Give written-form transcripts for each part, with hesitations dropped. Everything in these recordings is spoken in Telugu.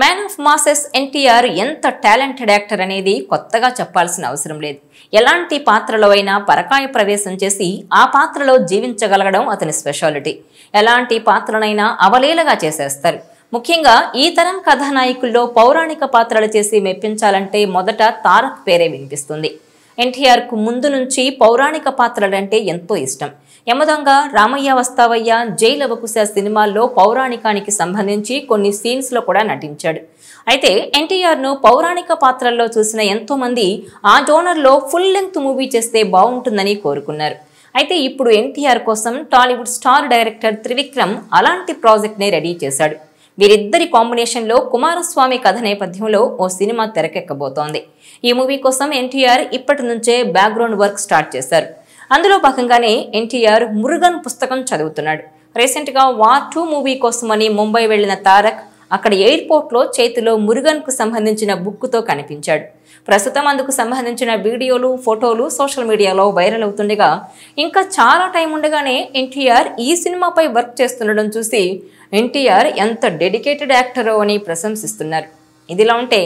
మ్యాన్ ఆఫ్ మాసెస్ ఎన్టీఆర్ ఎంత టాలెంటెడ్ యాక్టర్ అనేది కొత్తగా చెప్పాల్సిన అవసరం లేదు. ఎలాంటి పాత్రలో అయినా పరకాయ ప్రవేశం చేసి ఆ పాత్రలో జీవించగలగడం అతని స్పెషాలిటీ. ఎలాంటి పాత్రనైనా అవలీలగా చేసేస్తారు. ముఖ్యంగా ఈ తరం కథానాయకుల్లో పౌరాణిక పాత్రలు చేసి మెప్పించాలంటే మొదట తారక్ పేరే వినిపిస్తుంది. ఎన్టీఆర్కు ముందు నుంచి పౌరాణిక పాత్రలంటే ఎంతో ఇష్టం. యమదొంగ, రామయ్య వస్తావయ్య, జై లవకుశ సినిమాల్లో పౌరాణికానికి సంబంధించి కొన్ని సీన్స్లో కూడా నటించాడు. అయితే ఎన్టీఆర్ను పౌరాణిక పాత్రల్లో చూసిన ఎంతో మంది ఆ జోనర్లో ఫుల్ లెంగ్త్ మూవీ చేస్తే బాగుంటుందని కోరుకున్నారు. అయితే ఇప్పుడు ఎన్టీఆర్ కోసం టాలీవుడ్ స్టార్ డైరెక్టర్ త్రివిక్రమ్ అలాంటి ప్రాజెక్ట్ని రెడీ చేశాడు. వీరిద్దరి కాంబినేషన్లో కుమారస్వామి కథ నేపథ్యంలో ఓ సినిమా తెరకెక్కబోతోంది. ఈ మూవీ కోసం ఎన్టీఆర్ ఇప్పటి నుంచే బ్యాక్గ్రౌండ్ వర్క్ స్టార్ట్ చేశారు. అందులో భాగంగానే ఎన్టీఆర్ మురుగన్ పుస్తకం చదువుతున్నాడు. రీసెంట్గా వార్ 2 మూవీ కోసమని ముంబై వెళ్లిన తారక్ అక్కడ ఎయిర్పోర్ట్లో చేతిలో మురుగన్కు సంబంధించిన బుక్తో కనిపించాడు. ప్రస్తుతం అందుకు సంబంధించిన వీడియోలు, ఫోటోలు సోషల్ మీడియాలో వైరల్ అవుతుండగా ఇంకా చాలా టైం ఉండగానే ఎన్టీఆర్ ఈ సినిమాపై వర్క్ చేస్తుండడం చూసి ఎన్టీఆర్ ఎంత డెడికేటెడ్ యాక్టరో అని ప్రశంసిస్తున్నారు. ఇదిలా ఉంటే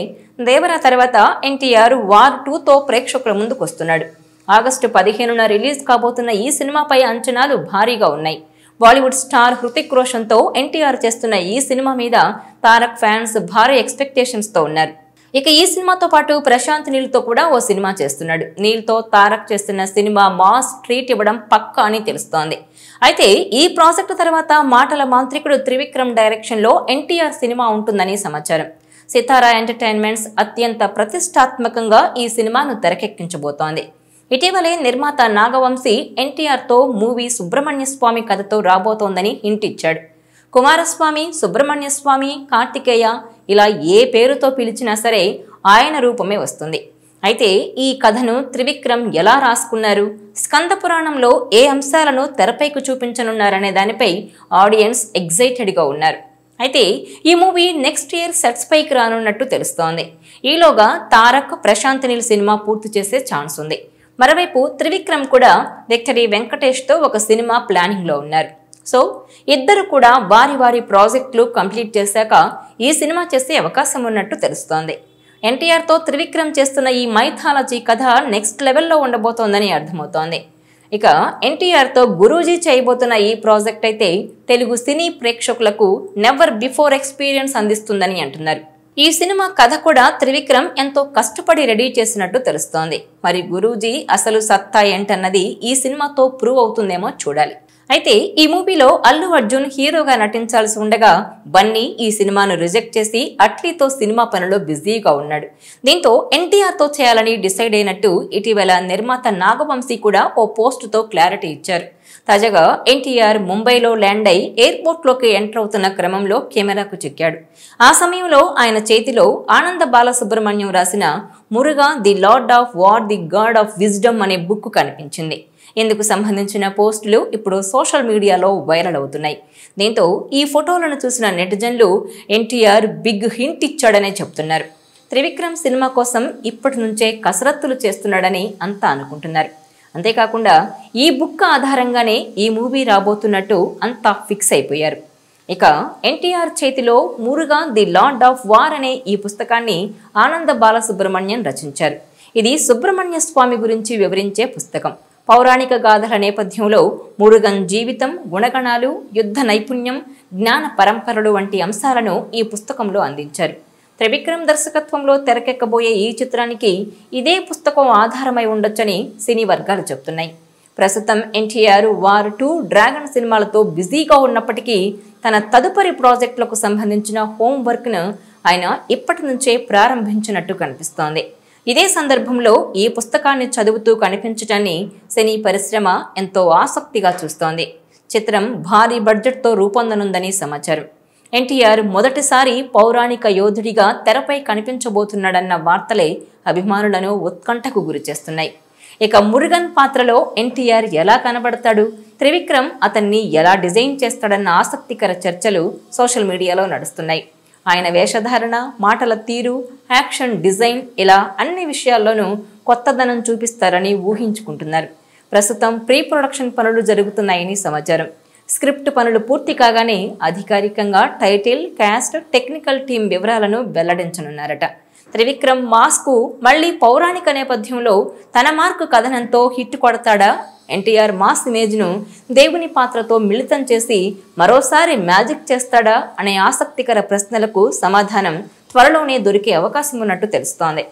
దేవరా తర్వాత ఎన్టీఆర్ వార్ 2తో ప్రేక్షకుల ముందుకు వస్తున్నాడు. ఆగస్టు 15న రిలీజ్ కాబోతున్న ఈ సినిమాపై అంచనాలు భారీగా ఉన్నాయి. బాలీవుడ్ స్టార్ హృతిక్ రోషన్తో ఎన్టీఆర్ చేస్తున్న ఈ సినిమా మీద తారక్ ఫ్యాన్స్ భారీ ఎక్స్పెక్టేషన్స్తో ఉన్నారు. ఇక ఈ సినిమాతో పాటు ప్రశాంత్ నీల్తో కూడా ఓ సినిమా చేస్తున్నాడు. నీల్తో తారక్ చేస్తున్న సినిమా మాస్ ట్రీట్ ఇవ్వడం పక్కా అని తెలుస్తోంది. అయితే ఈ ప్రాజెక్టు తర్వాత మాటల మాంత్రికుడు త్రివిక్రమ్ డైరెక్షన్లో ఎన్టీఆర్ సినిమా ఉంటుందని సమాచారం. సితారా ఎంటర్టైన్మెంట్స్ అత్యంత ప్రతిష్టాత్మకంగా ఈ సినిమాను తెరకెక్కించబోతోంది. ఇటీవలే నిర్మాత నాగవంశీ ఎన్టీఆర్తో మూవీ సుబ్రహ్మణ్య స్వామి కథతో రాబోతోందని హింట్ ఇచ్చాడు. కుమారస్వామి, సుబ్రహ్మణ్య స్వామి, కార్తికేయ ఇలా ఏ పేరుతో పిలిచినా సరే ఆయన రూపమే వస్తుంది. అయితే ఈ కథను త్రివిక్రమ్ ఎలా రాసుకున్నారు, స్కంద పురాణంలో ఏ అంశాలను తెరపైకి చూపించనున్నారనే దానిపై ఆడియన్స్ ఎగ్జైటెడ్గా ఉన్నారు. అయితే ఈ మూవీ నెక్స్ట్ ఇయర్ సెట్స్ పైకి రానున్నట్టు తెలుస్తోంది. ఈలోగా తారక్, ప్రశాంత్ నీల్ సినిమా పూర్తి చేసే ఛాన్స్ ఉంది. మరోవైపు త్రివిక్రమ్ కూడా విక్టరీ వెంకటేష్తో ఒక సినిమా ప్లానింగ్లో ఉన్నారు. సో ఇద్దరు కూడా వారి వారి ప్రాజెక్టులు కంప్లీట్ చేశాక ఈ సినిమా చేసే అవకాశం ఉన్నట్టు తెలుస్తోంది. ఎన్టీఆర్తో త్రివిక్రమ్ చేస్తున్న ఈ మైథాలజీ కథ నెక్స్ట్ లెవెల్లో ఉండబోతోందని అర్థమవుతోంది. ఇక ఎన్టీఆర్తో గురూజీ చేయబోతున్న ఈ ప్రాజెక్ట్ అయితే తెలుగు సినీ ప్రేక్షకులకు నెవర్ బిఫోర్ ఎక్స్పీరియన్స్ అందిస్తుందని అంటున్నారు. ఈ సినిమా కథ కూడా త్రివిక్రమ్ ఎంతో కష్టపడి రెడీ చేసినట్టు తెలుస్తోంది. మరి గురూజీ అసలు సత్తా ఏంటన్నది ఈ సినిమాతో ప్రూవ్ అవుతుందేమో చూడాలి. అయితే ఈ మూవీలో అల్లు అర్జున్ హీరోగా నటించాల్సి ఉండగా బన్నీ ఈ సినిమాను రిజెక్ట్ చేసి అట్లీతో సినిమా పనిలో బిజీగా ఉన్నాడు. దీంతో ఎన్టీఆర్తో చేయాలని డిసైడ్ అయినట్టు ఇటీవల నిర్మాత నాగవంశీ కూడా ఓ పోస్టుతో క్లారిటీ ఇచ్చారు. తాజాగా ఎన్టీఆర్ ముంబైలో ల్యాండ్ అయి ఎయిర్పోర్ట్లోకి ఎంటర్ అవుతున్న క్రమంలో కెమెరాకు చిక్కాడు. ఆ సమయంలో ఆయన చేతిలో ఆనంద బాలసుబ్రహ్మణ్యం రాసిన Muruga the lord of war the God of wisdom అనే బుక్ కనిపించింది. ఇందుకు సంబంధించిన పోస్టులు ఇప్పుడు సోషల్ మీడియాలో వైరల్ అవుతున్నాయి. దీంతో ఈ ఫోటోలను చూసిన నెటిజన్లు ఎన్టీఆర్ బిగ్ హింట్ ఇచ్చాడనే చెప్తున్నారు. త్రివిక్రమ్ సినిమా కోసం ఇప్పటి నుంచే కసరత్తులు చేస్తున్నాడని అంతా అనుకుంటున్నారు. అంతేకాకుండా ఈ బుక్ ఆధారంగానే ఈ మూవీ రాబోతున్నట్టు అంతా ఫిక్స్ అయిపోయారు. ఇక ఎన్టీఆర్ చేతిలో Muruga the lord of war అనే ఈ పుస్తకాన్ని ఆనంద బాలసుబ్రహ్మణ్యం రచించారు. ఇది సుబ్రహ్మణ్య స్వామి గురించి వివరించే పుస్తకం. పౌరాణిక గాథల నేపథ్యంలో మురుగన్ జీవితం, గుణగణాలు, యుద్ధ నైపుణ్యం, జ్ఞాన పరంపరలు వంటి అంశాలను ఈ పుస్తకంలో అందించారు. త్రివిక్రమ్ దర్శకత్వంలో తెరకెక్కబోయే ఈ చిత్రానికి ఇదే పుస్తకం ఆధారమై ఉండొచ్చని సినీ వర్గాలు చెబుతున్నాయి. ప్రస్తుతం ఎన్టీఆర్ వార్ 2, డ్రాగన్ సినిమాలతో బిజీగా ఉన్నప్పటికీ తన తదుపరి ప్రాజెక్టులకు సంబంధించిన హోంవర్క్ను ఆయన ఇప్పటి నుంచే ప్రారంభించినట్టు కనిపిస్తోంది. ఇదే సందర్భంలో ఈ పుస్తకాన్ని చదువుతూ కనిపించటాన్ని సినీ పరిశ్రమ ఎంతో ఆసక్తిగా చూస్తోంది. చిత్రం భారీ బడ్జెట్తో రూపొందనుందని సమాచారం. ఎన్టీఆర్ మొదటిసారి పౌరాణిక యోధుడిగా తెరపై కనిపించబోతున్నాడన్న వార్తలే అభిమానులను ఉత్కంఠకు గురిచేస్తున్నాయి. ఇక మురుగన్ పాత్రలో ఎన్టీఆర్ ఎలా కనబడతాడు, త్రివిక్రమ్ అతన్ని ఎలా డిజైన్ చేస్తాడన్న ఆసక్తికర చర్చలు సోషల్ మీడియాలో నడుస్తున్నాయి. ఆయన వేషధారణ, మాటల తీరు, యాక్షన్ డిజైన్ ఇలా అన్ని విషయాల్లోనూ కొత్తదనం చూపిస్తారని ఊహించుకుంటున్నారు. ప్రస్తుతం ప్రీ ప్రొడక్షన్ పనులు జరుగుతున్నాయని సమాచారం. స్క్రిప్ట్ పనులు పూర్తి కాగానే అధికారికంగా టైటిల్, క్యాస్ట్, టెక్నికల్ టీం వివరాలను వెల్లడించనున్నారట. త్రివిక్రమ్ మాస్కు మళ్లీ పౌరాణిక నేపథ్యంలో తన మార్కు కథనంతో హిట్ కొడతాడా? ఎన్టీఆర్ మాస్ ఇమేజ్ను దేవుని పాత్రతో మిళితం చేసి మరోసారి మ్యాజిక్ చేస్తాడా అనే ఆసక్తికర ప్రశ్నలకు సమాధానం త్వరలోనే దొరికే అవకాశం ఉన్నట్టు తెలుస్తోంది.